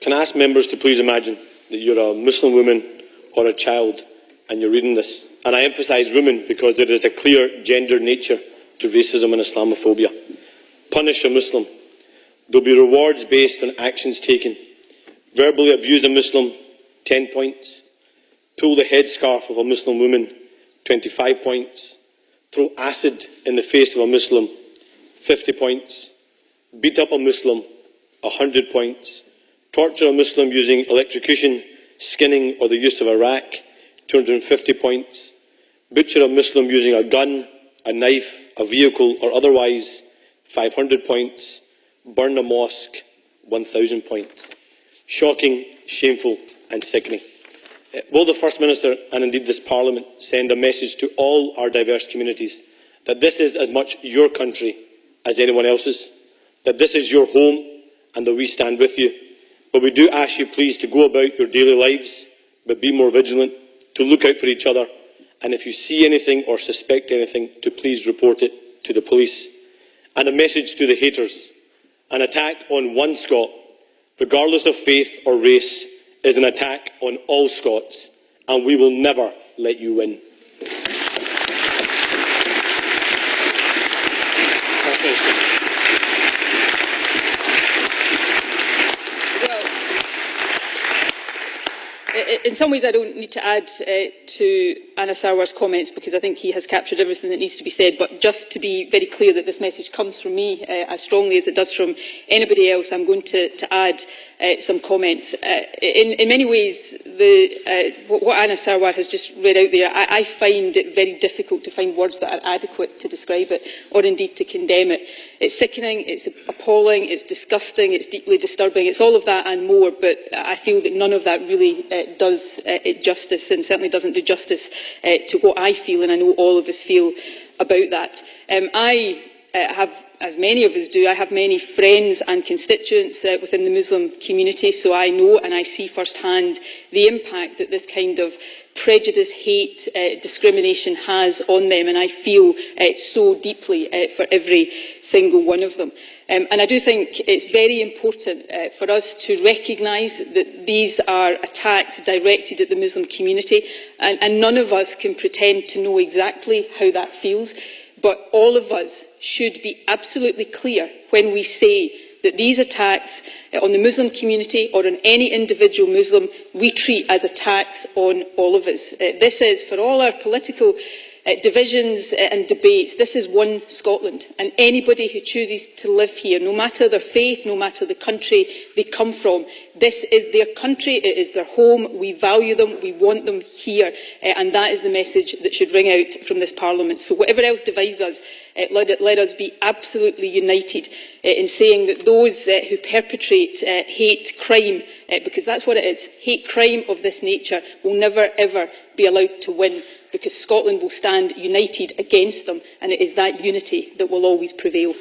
Can I ask members to please imagine that you're a Muslim woman or a child and you're reading this? And I emphasise women because there is a clear gender nature to racism and Islamophobia. Punish a Muslim. There will be rewards based on actions taken. Verbally abuse a Muslim, 10 points. Pull the headscarf of a Muslim woman, 25 points. Throw acid in the face of a Muslim, 50 points. Beat up a Muslim, 100 points. Torture a Muslim using electrocution, skinning or the use of a rack, 250 points. Butcher a Muslim using a gun, a knife, a vehicle or otherwise, 500 points. Burn a mosque, 1,000 points. Shocking, shameful and sickening. Will the First Minister and indeed this Parliament send a message to all our diverse communities that this is as much your country as anyone else's, that this is your home and that we stand with you. But we do ask you please to go about your daily lives, but be more vigilant, to look out for each other, and if you see anything or suspect anything, to please report it to the police. And a message to the haters. An attack on one Scot, regardless of faith or race, is an attack on all Scots, and we will never let you win. In some ways, I don't need to add to Anna Sarwar's comments because I think he has captured everything that needs to be said. But just to be very clear that this message comes from me as strongly as it does from anybody else, I'm going to add some comments. In many ways, what Anna Sarwar has just read out there, I find it very difficult to find words that are adequate to describe it or indeed to condemn it. It's sickening, it's appalling, it's disgusting, it's deeply disturbing, it's all of that and more, but I feel that none of that really does it justice, and certainly doesn't do justice to what I feel, and I know all of us feel about that. I have, as many of us do, I have many friends and constituents within the Muslim community, so I know and I see firsthand the impact that this kind of prejudice, hate, discrimination has on them, and I feel so deeply for every single one of them. And I do think it's very important for us to recognise that these are attacks directed at the Muslim community, and none of us can pretend to know exactly how that feels, but all of us should be absolutely clear when we say that these attacks on the Muslim community or on any individual Muslim we treat as attacks on all of us. This is, for all our political divisions and debates, this is one Scotland, and anybody who chooses to live here, no matter their faith, no matter the country they come from, this is their country, it is their home, we value them, we want them here, and that is the message that should ring out from this Parliament. So whatever else divides us, let us be absolutely united in saying that those who perpetrate hate crime, because that's what it is, hate crime of this nature, will never ever be allowed to win, because Scotland will stand united against them, and it is that unity that will always prevail.